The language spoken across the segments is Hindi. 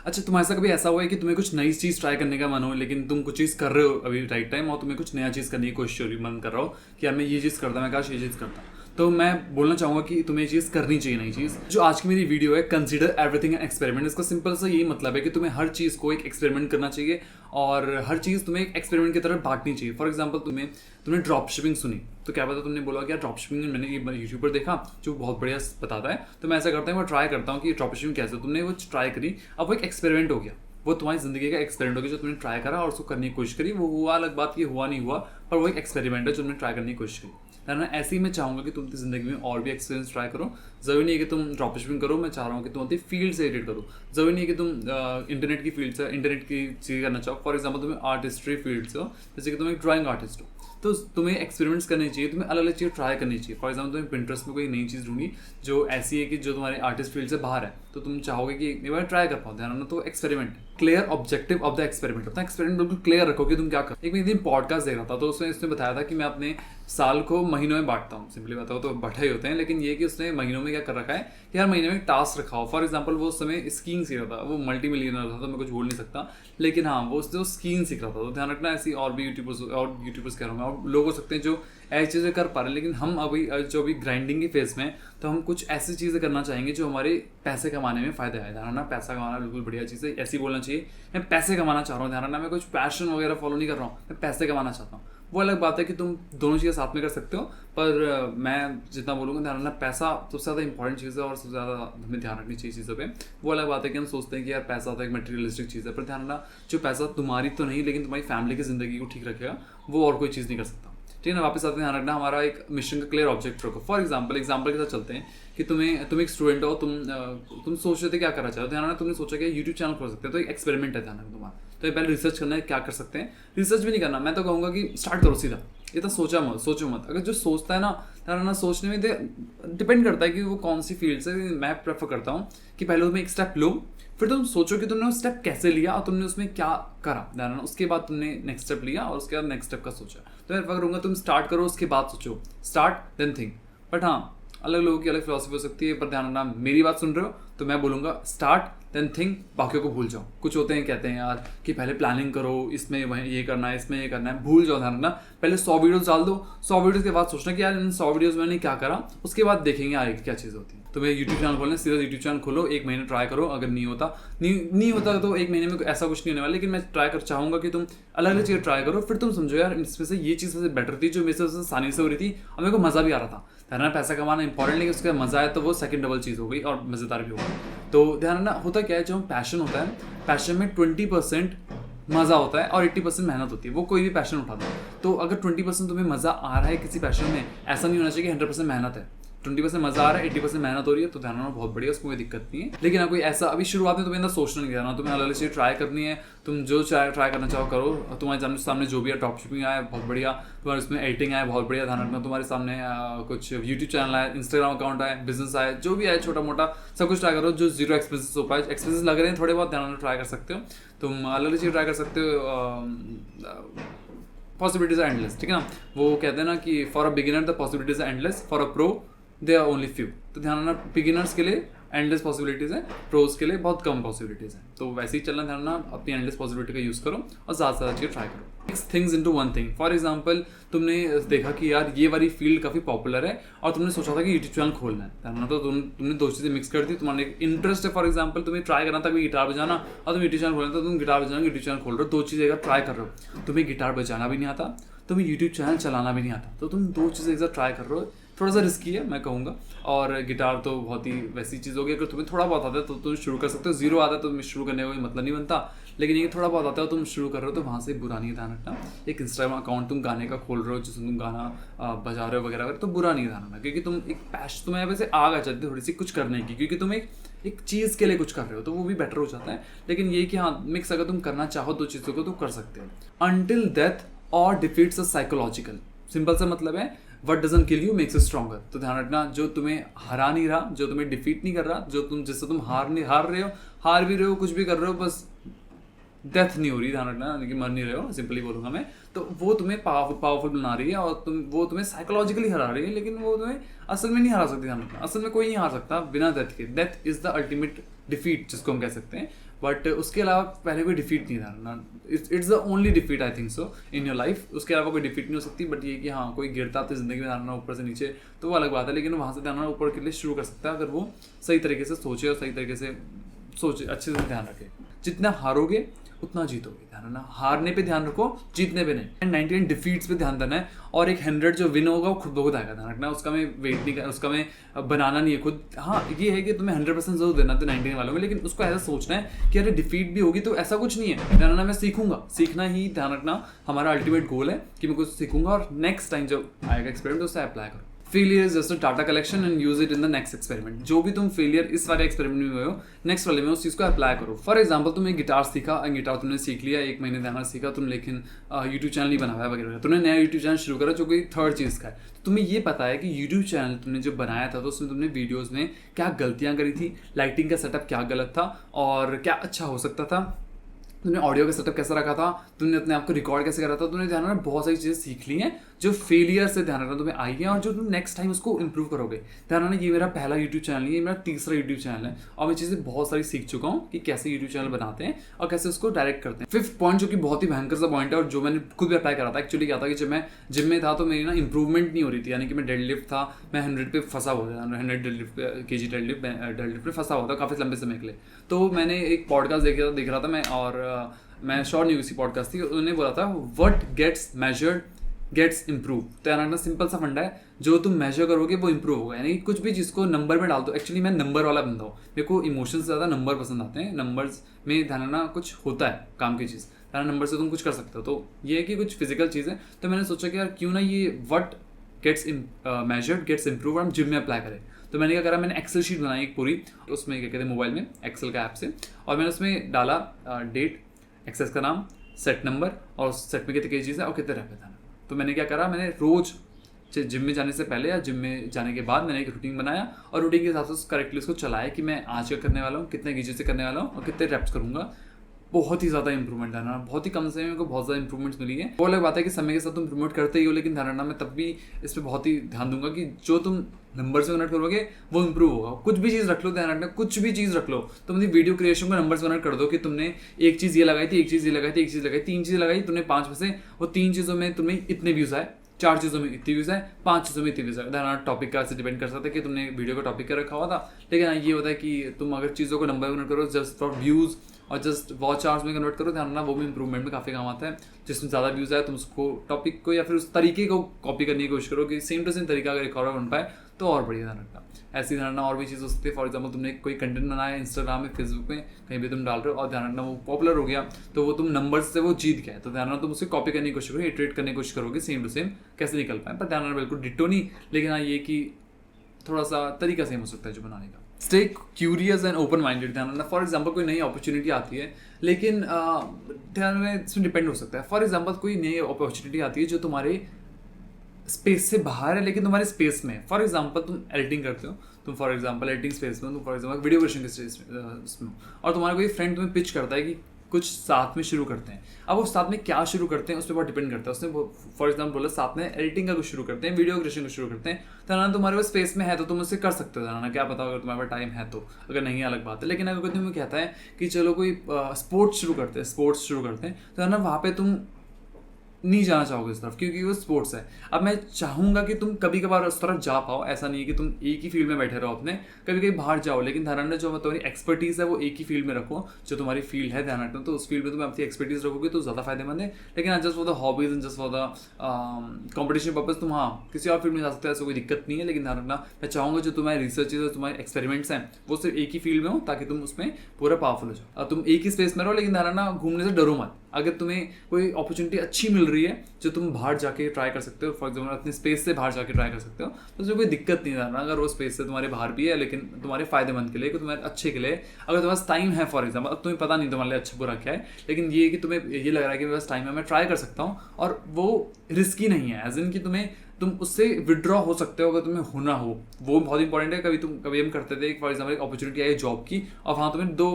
अच्छा, तुम्हारे साथ कभी ऐसा हुआ है कि तुम्हें कुछ नई चीज़ ट्राई करने का मन हो, लेकिन तुम कुछ चीज़ कर रहे हो अभी राइट टाइम, और तुम्हें कुछ नया चीज़ करने की कोशिश हो रही, मन कर रहा हो कि यार मैं ये चीज़ करता, मैं काश ये चीज़ करता। तो मैं बोलना चाहूँगा कि तुम्हें ये चीज़ करनी चाहिए, नई चीज़। जो आज की मेरी वीडियो है, कंसिडर एवरीथिंग एन एक्सपेरिमेंट, इसका सिंपल सा यही मतलब है कि तुम्हें हर चीज़ को एक एक्सपेरिमेंट करना चाहिए और हर चीज़ तुम्हें एक एक्सपेरिमेंट की तरफ भागनी चाहिए। फॉर एग्जाम्पल तुमने ड्रॉप शिपिंग सुनी, तो क्या पता तुमने बोला कि यार ड्रॉप शिपिंग मैंने ये यूट्यूब पर देखा जो बहुत बढ़िया बताता है, तो मैं ऐसा करता हूँ, मैं ट्राई करता हूँ कि ड्रॉप शिपिंग कैसे। तुमने वो ट्राई करी, अब वो एक एक्सपेरिमेंट हो गया, वो तुम्हारी जिंदगी का एक्सपेरिमेंट हो गया। जो तुमने ट्राई करा और उसको करने की कोशिश करी, वो हुआ अलग बात, कि हुआ नहीं हुआ, पर वो एक एक्सपेरिमेंट है जो तुमने ट्राई करने की कोशिश करी। है ना? ऐसे ही मैं चाहूँगा कि तुम अपनी जिंदगी में और भी एक्सपीरियंस ट्राई करो। ज़रूरी नहीं है कि तुम ड्रॉप शिपिंग करो, मैं चाह रहा हूँ कि तुम अपनी फील्ड से रिलेटेड करो। ज़रूरी नहीं है कि तुम इंटरनेट की फील्ड से, इंटरनेट की चीज़ करना चाहो। फॉर एग्जाम्पल तुम्हें आर्ट हिस्ट्री फील्ड से हो, जैसे कि तुम एक ड्राइंग आर्टिस्ट हो, तो तुम्हें एक्सपेरिमेंट्स करने चाहिए, तुम्हें अलग अलग चीज़ ट्राई करनी चाहिए। फॉर एग्जाम्पल तुम्हें पिंटरेस्ट में कोई नई चीज़ ढूंढी जो ऐसी है कि जो तुम्हारे आर्टिस्ट फील्ड से बाहर है, तो तुम चाहोगे कि एक बार ट्राई कर पाओ, ध्यान रखना। तो experiment, clear objective of the experiment, अपना एक्सपेरिमेंट बिल्कुल क्लियर रखो कि तुम क्या कर। एक मैं दिन पॉडकास्ट देख रहा था, तो उसने इसने बताया था कि मैं अपने साल को महीनों में बांटता हूँ। सिंपली बताओ तो बटे ही होते हैं, लेकिन ये कि उसने महीनों में क्या कर रखा है कि हर महीने में टास्क रखा हो। फॉर एग्जाम्पल वो उस समय स्कीइंग सीख रहा था, वो मल्टी मिलियनर था, तो मैं कुछ बोल नहीं सकता, लेकिन हाँ वो स्कीइंग सीख रहा था। तो ध्यान रखना, ऐसी और भी यूट्यूबर्स कह रहा हूँ मैं, और लोग हो सकते हैं जो ऐसी चीज़ें कर पा रहे हैं, लेकिन हम अभी ग्राइंडिंग की फेज में, तो हम कुछ ऐसी चीज़ें करना चाहेंगे जो हमारे पैसे कमाने में फ़ायदा है। ध्यान रखना, पैसा कमाना बिल्कुल बढ़िया चीज़ है, ऐसी बोलना चाहिए मैं पैसे कमाना चाह रहा हूँ। ध्यान रखना, मैं कुछ पैशन वगैरह फॉलो नहीं कर रहा हूँ, मैं पैसे कमाना चाहता हूँ। वो अलग बात है कि तुम दोनों चीज़ें साथ में कर सकते हो, पर मैं जितना बोलूँगा, ध्यान रखना, पैसा सबसे ज़्यादा इंपॉर्टेंट चीज़ है और सबसे ज़्यादा हमें ध्यान रखनी चाहिए चीज़ों पे। वो अलग बात है कि हम सोचते हैं कि यार पैसा तो एक मटेरियलिस्टिक चीज़ है, पर ध्यान रखना, जो पैसा तुम्हारी तो नहीं, लेकिन तुम्हारी फैमिली की ज़िंदगी को ठीक रखेगा, वो और कोई चीज़ नहीं कर सकता। ठीक है ना? वापस आते हैं, ध्यान रखना, हमारा एक मिशन का क्लियर ऑब्जेक्ट रखो। फॉर एग्जाम्पल के साथ चलते हैं कि तुम एक स्टूडेंट हो, तुम सोच रहे थे क्या करना चाहते हो। ध्यान रखना, तुमने सोचा कि यूट्यूब चैनल खोल सकते हैं, तो एक एक्सपेरिमेंट है। ध्यान रखना तुम्हारा, तो पहले रिसर्च करना है क्या कर सकते हैं। रिसर्च भी नहीं करना, मैं तो कहूँगा कि स्टार्ट करो सीधा, ये तो सोचो मत। अगर जो सोचता है ना, ध्यान रखना, सोचने में डिपेंड करता है कि वो कौन सी फील्ड से। मैं प्रेफर करता हूँ कि पहले तुम्हें एक स्टेप लो, फिर तुम सोचो कि तुमने वो स्टेप कैसे लिया और तुमने उसमें क्या करा। ध्यान रखना, उसके बाद तुमने नेक्स्ट स्टेप लिया और उसके बाद नेक्स्ट स्टेप का सोचा। तो मैं प्रेफर करूँगा तुम स्टार्ट करो, उसके बाद सोचो, स्टार्ट देन थिंक। बट हाँ, अलग लोगों की अलग फिलॉसफी हो सकती है, पर ध्यान रखना, मेरी बात सुन रहे हो तो मैं बोलूँगा स्टार्ट देन थिंक, बाकियों को भूल जाओ। कुछ होते हैं कहते हैं यार कि पहले प्लानिंग करो, इसमें ये करना है, इसमें ये करना है, भूल जाओ। ध्यान रखना, पहले 100 वीडियोस डाल दो, 100 वीडियोस के बाद सोचना कि यार इन 100 वीडियोस में मैंने क्या करा, उसके बाद देखेंगे आगे क्या चीज़ होती है। तुम्हें यूट्यूब चैनल खोलना है, सीधा यूट्यूब चैनल खोलो, एक महीने ट्राई करो, अगर नहीं होता तो एक महीने में ऐसा कुछ नहीं होने वाला, लेकिन मैं ट्राई कर चाहूँगा कि तुम अलग अलग चीज़ें ट्राई करो, फिर तुम समझो यार इसमें से ये चीज़ सबसे बेटर थी, जो मेरे से आसानी से हो रही थी और मेरे को मज़ा भी आ रहा था। ध्यान रखना, पैसा कमाना इंपॉर्टेंट, लेकिन उसका मज़ा है तो वो सेकंड डबल चीज़ हो गई और मज़ेदार भी होगा। तो ध्यान रखना, होता क्या है, जो पैशन होता है, पैशन में 20% मज़ा होता है और 80% मेहनत होती है। वो कोई भी पैशन उठाता है, तो अगर 20% तुम्हें मज़ा आ रहा है किसी पैशन में, ऐसा नहीं होना चाहिए कि 100% मेहनत है। 20% मज़ा आ रहा है, 80% मेहनत हो रही है, तो ध्यान रखना, बहुत बढ़िया, उसको कोई दिक्कत नहीं है। लेकिन कोई ऐसा अभी शुरुआत में तुम्हें अंदर सोचना नहीं करना, तुम्हें अलग अलग चीज़ ट्राई करनी है। तुम जो ट्राई करना चाहो करो। तुम्हारे सामने जो भी है, ड्रॉप शिपिंग आया बहुत बढ़िया, तुम्हारे उसमें एडिटिंग आया बहुत बढ़िया, ध्यान रखना, तुम्हारे सामने कुछ यूट्यूब चैनल आया, इंस्टाग्राम अकाउंट आया, बिजनेस आया, जो भी आया छोटा मोटा सब कुछ ट्राई करो, जो जीरो एक्सपेंसेस हो पाए। एक्सपेंसेस लग रहे हैं थोड़े बहुत, ध्यान रखना, ट्राई कर सकते हो। तुम अलग अलग चीज़ ट्राई कर सकते हो। पॉसिबिलिटीज आर एंडलेस, ठीक है ना? वो कहते हैं ना कि for a beginner the possibilities are endless, for a pro they are only few. तो ध्यान रखना, बिगिनर्स के लिए एंडलेस पॉसिबिलिटीज़ हैं, प्रोज के लिए बहुत कम पॉसिबिलिटीज़ हैं। तो वैसे ही चलना, ध्यान रखना, अपनी एंडलेस पॉसिबिलिटी का यूज़ करो और ज़्यादा से ज़्यादा चीज़ ट्राई करो। Mix things into one thing. For example, तुमने देखा कि यार ये वाली फील्ड काफ़ी पॉपुलर है और तुमने सोचा था कि यूट्यूब चैनल खोलना है। ध्यान रखना, तो तुमने दो चीज़ें मिक्स कर दी। तुम्हारे इंटरेस्ट है, फॉर एग्जाम्पल तुम्हें ट्राई करना था गिटार बजाना और तुम यूट्यूब चैनल खोलना, तो तुम गिटार बजाना यूट्यूब चैनल खोल रहे हो। दो चीज़ें अगर ट्राई कर रहे हो, तुम्हें गिटार बजाना भी नहीं आता, तुम्हें यूट्यूब चैनल चलाना भी नहीं आता, तो तुम दो चीज़ें एक साथ ट्राई कर रहे हो। थोड़ा सा रिस्की है मैं कहूँगा, और गिटार तो बहुत ही वैसी चीज़ होगी, अगर तुम्हें थोड़ा बहुत आता है तो तुम शुरू कर सकते हो। जीरो आता है तो शुरू करने का कोई मतलब नहीं बनता, लेकिन ये थोड़ा बहुत आता है तुम शुरू कर रहे हो, तो वहाँ से बुरा नहीं है। ध्यान रखना, एक इंस्टाग्राम अकाउंट तुम गाने का खोल रहे हो जिसमें तुम गाना बजा रहे हो वगैरह, तो बुरा नहीं ध्यान रखना, क्योंकि तुम एक तुम्हें वैसे आग आ जाती है थोड़ी सी कुछ करने की, क्योंकि तुम एक चीज़ के लिए कुछ कर रहे हो, तो वो भी बेटर हो जाता है। लेकिन ये कि हाँ, मिक्स अगर तुम करना चाहो दो चीज़ों को तो कर सकते हो। अनटिल डेथ और डिफीट्स अ साइकोलॉजिकल, सिंपल सा मतलब है what dozen kill you makes you stronger. तो ध्यान रखना, जो तुम्हें हरा नहीं रहा, जो तुम्हें डिफीट नहीं कर रहा, जिससे तुम हार रहे हो, हार भी रहे हो, कुछ भी कर रहे हो, बस डेथ नहीं हो रही, ध्यान रखना, लेकिन मर नहीं रहे हो, सिंपली बोलूँगा मैं, तो वो तुम्हें पावरफुल बना रही है और वो तुम्हें साइकोलॉजिकली हरा रही है, लेकिन वो तुम्हें असल में नहीं हरा सकती। ध्यान रखना, असल में कोई नहीं हार सकता बिना डेथ के। Death is the ultimate defeat जिसको हम कह सकते हैं, बट उसके अलावा पहले कोई डिफीट नहीं था, it's the only defeat I think so in your life. उसके अलावा कोई डिफीट नहीं हो सकती। बट ये कि हाँ कोई गिरता तो जिंदगी में ध्यान ऊपर से नीचे तो वो अलग बात है, लेकिन वहाँ से ध्यान ऊपर के लिए शुरू कर सकता है अगर वो सही तरीके से सोचे और सही तरीके से सोचे, अच्छे से ध्यान रखे। जितना हारोगे उतना जीतोगे, ध्यान रखना। हारने पे ध्यान रखो, जीतने पे नहीं। 99 डिफीट्स पे ध्यान देना है और एक 100 जो विन होगा वो खुद ब खुद आएगा, ध्यान रखना। उसका मैं वेट नहीं कर, उसका मैं बनाना नहीं है खुद। हाँ ये है कि तुम्हें 100% जरूर देना तो 99 वालों में, लेकिन उसको ऐसा सोचना है कि अरे डिफीट भी होगी तो ऐसा कुछ नहीं है, ध्यान रखना। मैं सीखूंगा, सीखना ही ध्यान रखना हमारा अल्टीमेट गोल है कि मैं कुछ सीखूंगा और नेक्स्ट टाइम जब आएगा एक्सपेरिमेंट उससे अप्लाई करो। Failure is just a data collection and use it in the next experiment. जो भी तुम फेलियर इस वाले एक्सपेरिमेंट में हुए हो, नेक्स्ट वाले में उस चीज़ को अप्लाई करो। फॉर एग्जाम्पल तुमने गिटार सीखा, गिटार तुमने सीख लिया, 1 महीने ध्यान सीखा तुम, लेकिन यूट्यूब चैनल नहीं बनाया वगैरह, तुमने नया यूट्यूब चैनल शुरू करा जो कोई थर्ड चीज़ का है। तो तुम्हें ये पता है कि यूट्यूब चैनल तुमने जो बनाया था तो उसमें तुमने वीडियोज़ में क्या गलतियाँ करी थी, लाइटिंग का सेटअप क्या गलत था और क्या अच्छा हो सकता था, तुमने ऑडियो का सेटअप कैसा रखा था, तुमने अपने आप को रिकॉर्ड कैसे करा था। तुमने ध्यान रखना बहुत सारी चीज़ें सीख ली हैं जो फेलियर से ध्यान रखना तुम्हें आई है और जो तुम नेक्स्ट टाइम उसको इंप्रूव करोगे। ध्यान रखना ये मेरा पहला यूट्यूब चैनल नहीं है, ये मेरा तीसरा यूट्यूब चैनल है और मैं चीज़ें बहुत सारी सीख चुका हूँ कि कैसे यूट्यूब चैनल बनाते हैं और कैसे उसको डायरेक्ट करते हैं। 5th पॉइंट जो कि बहुत ही भयंकर सा पॉइंट है और जो मैंने खुद भी अप्लाई करा था। एक्चुअली क्या था कि जब मैं जिम में था तो मेरी ना इंप्रूवमेंट नहीं हो रही थी, यानी कि मैं डेडलिफ्ट था, मैं 100 पे फंसा हुआ था, 100 kg डेडलिफ्ट पे फंसा हुआ था काफ़ी लंबे समय के लिए। तो मैंने एक पॉडकास्ट देख रहा था मैं, और मैं श्योर नहीं किसी पॉडकास्ट थी, उन्होंने बोला था what gets measured gets improve. तो यार सिंपल सा फंडा है, जो तुम मेजर करोगे वो इंप्रूव होगा। यानी कुछ भी चीज़ को नंबर में डाल दो। एक्चुअली मैं नंबर वाला बंदा हूँ, मेरे को इमोशन से ज़्यादा नंबर पसंद आते हैं। नंबर्स में ध्यान रखना कुछ होता है काम की चीज़, ध्यान नंबर से तुम कुछ कर सकते हो। तो ये है कि कुछ फिजिकल चीज़ है, तो मैंने सोचा कि यार क्यों ना ये what gets measured gets improve हम जिम में अप्लाई करें। तो मैंने क्या करा, मैंने एक्सेल शीट बनाई एक पूरी, उसमें क्या कहते हैं मोबाइल में एक्सेल का ऐप से, और मैंने उसमें डाला डेट, एक्सेस का नाम, सेट नंबर और सेट में कितनी चीज़ है और कितने रैप था। तो मैंने क्या करा, मैंने रोज जिम में जाने से पहले या जिम में जाने के बाद मैंने एक रूटीन बनाया और रूटीन के हिसाब से करेक्टली उसको चलाया कि मैं आज क्या करने वाला हूँ, कितने केजी से करने वाला हूँ और कितने रैप्स करूँगा। बहुत ही ज़्यादा इंप्रूवमेंट है ना, बहुत ही कम समय में मेरे को बहुत ज़्यादा इंप्रूवमेंट्स मिली है। वो अलग बात है कि समय के साथ तुम प्रमोट करते ही हो, लेकिन ध्यान रखना मैं तब भी इस पर बहुत ही ध्यान दूंगा कि जो तुम नंबर से कनेक्ट करोगे वो इंप्रूव होगा। कुछ भी चीज़ रख लो, ध्यान रखना कुछ भी चीज़ रख लो, तुम अपनी वीडियो क्रिएशन को नंबर से कनेक्ट कर दो कि तुमने एक चीज़ ये लगाई थी, एक चीज़ ये लगाई थी, एक चीज़ लगाई, 3 चीज़ें लगाई तुमने, 5 में से वो 3 चीज़ों में तुम्हें इतने व्यूज़ आए, 4 चीज़ों में इतनी व्यूज़ आए, 5 चीज़ों में इतनी व्यूज़ आए। ध्यान टॉपिक का से डिपेंड कर सकता है कि तुमने वीडियो का टॉपिक क्या रखा हुआ था। लेकिन हाँ ये होता है कि तुम अगर चीज़ों को नंबर में कनेक्ट करो जस्ट फॉर व्यूज़ और जस्ट वॉच आवर्स में कन्वर्ट करो, ध्यान रखना वो भी इंप्रूवमेंट में काफ़ी काम आता है। जिसमें ज़्यादा व्यूज़ आए तुम उसको टॉपिक को या फिर उस तरीके को कॉपी करने की कोशिश करो कि सेम टू सेम तरीका अगर रिकॉर्ड बन पाए तो और बढ़िया। ध्यान रखना ऐसी ध्यान रखना और भी चीज़ हो सकती है। फॉर एग्जाम्पल तुमने कोई कंटेंट बनाया इंस्टाग्राम में, फेसबुक में, कहीं भी तुम डाल रहे हो और ध्यान रखना वो पॉपुलर हो गया तो वो तुम नंबर्स से वो जीत गया, तो ध्यान रखना तुम उसे कॉपी करने की कोशिश करो, इटरेट करने की कोशिश करोगे सेम टू सेम कैसे निकल पाए। पर ध्यान रखना बिल्कुल डिट्टो नहीं, लेकिन हाँ ये कि थोड़ा सा तरीका सेम हो सकता है जो बनाने का। Stay curious and open minded. ध्यान रखना फॉर एग्जाम्पल कोई नई अपॉर्चुनिटी आती है, लेकिन ध्यान में इसमें डिपेंड हो सकता है। फॉर एग्जाम्पल कोई नई अपॉर्चुनिटी आती है जो तुम्हारे स्पेस से बाहर है लेकिन तुम्हारे स्पेस में। फॉर एग्जाम्पल तुम एडिटिंग करते हो, तुम फॉर एग्जाम्पल एडिटिंग स्पेस में, तुम फॉर एग्जाम्पल वीडियो क्रिएशन के स्पेस में, और तुम्हारा कोई फ्रेंड तुम्हें पिच करता है कि कुछ साथ में शुरू करते हैं। अब वो साथ में क्या शुरू करते हैं उस पर बहुत डिपेंड करता है। उसने फॉर एग्जाम्पल बोला साथ में एडिटिंग का कुछ शुरू करते हैं, वीडियो क्रिएशन को शुरू करते हैं, तो ना तुम्हारे पास स्पेस में है तो तुम उससे कर सकते हो। ना क्या पता अगर तुम्हारे पास टाइम है तो, अगर नहीं है अलग बात है। लेकिन अगर कोई तुम्हें कहता है कि चलो कोई स्पोर्ट्स शुरू करते हैं तो ना वहाँ पे तुम नहीं जाना चाहोगे इस तरफ, क्योंकि वो स्पोर्ट्स है। अब मैं चाहूँगा कि तुम कभी कभार उस तरफ जा पाओ, ऐसा नहीं है कि तुम एक ही फील्ड में बैठे रहो अपने, कभी कभी बाहर जाओ, लेकिन ध्यान रखना जो तुम्हारी एक्सपर्टीज़ है वो एक ही फील्ड में रखो, जो तुम्हारी फील्ड है ध्यान रखना, तो उस फील्ड में तुम अपनी एक्सपर्टीज़ रखोगे तो ज़्यादा फायदेमंद है। लेकिन just for the hobbies and just for the competition purpose तुम हाँ किसी और फील्ड में जा सकते हो, ऐसा कोई दिक्कत नहीं है। लेकिन ध्यान रखना मैं चाहूँगा जो तुम्हारी रिसर्चेज और तुम्हारे एक्सपेरिमेंट्स हैं वो सिर्फ एक ही फील्ड में हो, ताकि तुम उसमें पूरा पावरफुल हो जाओ। तुम एक ही स्पेस में रहो, लेकिन ध्यान रखना घूमने से डरो मत। अगर तुम्हें कोई अपॉर्चुनिटी अच्छी मिल रही है जो तुम बाहर जाके ट्राई कर सकते हो, फॉर एग्जाम्पल अपने स्पेस से बाहर जाके ट्राई कर सकते हो, तो उसमें कोई दिक्कत नहीं है। अगर वो स्पेस से तुम्हारे बाहर भी है लेकिन तुम्हारे फायदेमंद के लिए, कि तुम्हारे अच्छे के लिए, अगर तुम्हारे पास टाइम है फॉर एग्जाम्पल, अब तुम्हें पता नहीं तुम्हारे लिए अच्छा बुरा क्या है, लेकिन ये कि तुम्हें ये लग रहा है कि मेरे पास टाइम है, मैं ट्राई कर सकता हूँ, और वो रिस्की नहीं है, एज इन कि तुम उससे विड्रॉ हो सकते हो अगर तुम्हें होना हो। वो बहुत इंपॉर्टेंट है। कभी हम करते थे फॉर एग्जाम्पल एक अपॉर्चुनिटी आई जॉब की, और वहाँ तुम्हें 2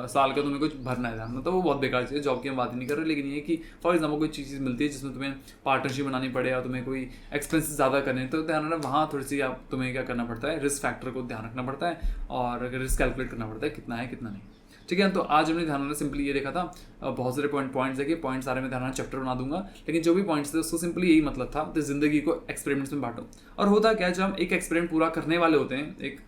साल का तुम्हें कुछ भरना है, मतलब वो बहुत बेकार चीज़ है, जॉब की हम बात ही नहीं कर रहे। लेकिन ये कि फॉर एग्जाम्पल कोई चीज़ मिलती है जिसमें तुम्हें पार्टनरशिप बनानी पड़े या तुम्हें कोई एक्सपेंसेस ज़्यादा करने, तो ध्यान रखना वहाँ थोड़ी सी तुम्हें क्या करना पड़ता है, रिस्क फैक्टर को ध्यान रखना पड़ता है और रिस्क कैलकुलेट करना पड़ता है कितना है कितना नहीं। ठीक है। तो आज हमने ध्यान रखना सिंपली ये देखा था, बहुत सारे पॉइंट्स है कि पॉइंट सारे में ध्यान रखना चैप्टर बना दूंगा, लेकिन जो भी पॉइंट्स थे उसको सिंपली यही मतलब था, तो जिंदगी को एक्सपेरिमेंट्स में बांटो। और होता क्या है, जब हम एक एक्सपेरिमेंट पूरा करने वाले होते हैं, एक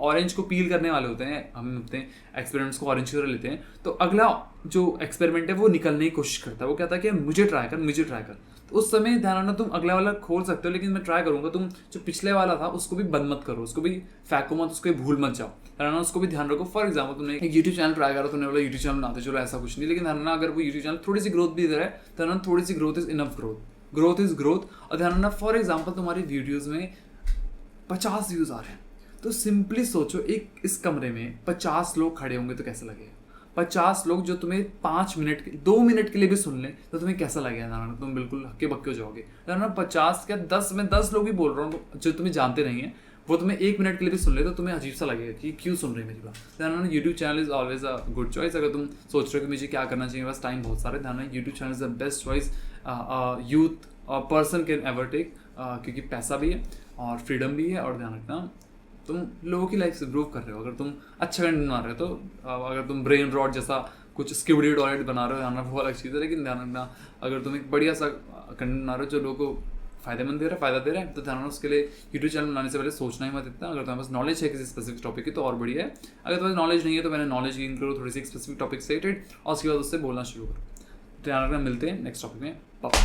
ऑरेंज को पील करने वाले होते हैं, हम अपने एक्सपेरिमेंट्स को ऑरेंज की तरह लेते हैं, तो अगला जो एक्सपेरिमेंट है वो निकलने की कोशिश करता है, वो कहता है कि मुझे ट्राई कर। तो उस समय ध्यान रखना, तुम अगला वाला खोल सकते हो, लेकिन मैं ट्राई करूंगा, तुम जो पिछले वाला था उसको भी बंद मत करो, उसको भी फेंको मत, उसको भी भूल मत जाओ, ध्यान रखना, उसको भी ध्यान रखो। फॉर एग्जाम्पल तुमने एक यूट्यूब चैनल ट्राई करा, तुमने बोला यूट्यूब चैनल बनाते चलो, ऐसा कुछ नहीं, लेकिन ध्यान रखना अगर वो यूट्यूब चैनल थोड़ी सी ग्रोथ भी दे रहा है, ध्यान रखना थोड़ी सी growth is enough growth is growth. और ध्यान रखना फॉर एग्जाम्पल तुम्हारी वीडियोज में 50 व्यूज आ रहे हैं, तो सिंपली सोचो एक इस कमरे में 50 लोग खड़े होंगे तो कैसा लगेगा। 50 लोग जो तुम्हें 5 मिनट 2 मिनट के लिए भी सुन ले तो तुम्हें कैसा लगेगा ना, तुम बिल्कुल हक्के बक्के हो जाओगे। ना 50 क्या 10, मैं 10 लोग भी बोल रहा हूँ जो तुम्हें जानते नहीं है, वो तुम्हें 1 मिनट के लिए भी सुन ले तो तुम्हें अजीब सा लगेगा कि क्यों सुन रहे हैं मेरी बात। ध्यान YouTube channel is always a good choice. अगर तुम सोच रहे हो कि मुझे क्या करना चाहिए, बस टाइम बहुत सारे, ध्यान YouTube channel is the best choice youth person can ever take, क्योंकि पैसा भी है और फ्रीडम भी है। और ध्यान रखना तुम लोगों की लाइफ से इम्प्रूव कर रहे हो, अगर तुम अच्छा कंटेंट बना रहे हो तो अगर तुम ब्रेन रॉट जैसा कुछ स्किबडी टॉयलेट बना रहे हो, ध्यान वो अलग चीज़ है, लेकिन ध्यान रखना अगर तुम एक बढ़िया सा कंटेंट बना रहे हो जो लोगों को फायदा दे रहा है, तो ध्यान रखना उसके लिए यूट्यूब चैनल बनाने से पहले सोचना ही मत इतना। अगर तुम्हारे पास नॉलेज है किसी स्पेसिफिक टॉपिक की तो और बढ़िया है, अगर तुम्हारे नॉलेज नहीं है तो मैंने नॉलेज गेन करो थोड़ी सी स्पेसिफिक टॉपिक से रिलेटेड और उसके बाद उससे बोलना शुरू करो। ध्यान रखना, मिलते हैं नेक्स्ट टॉपिक में, पापा।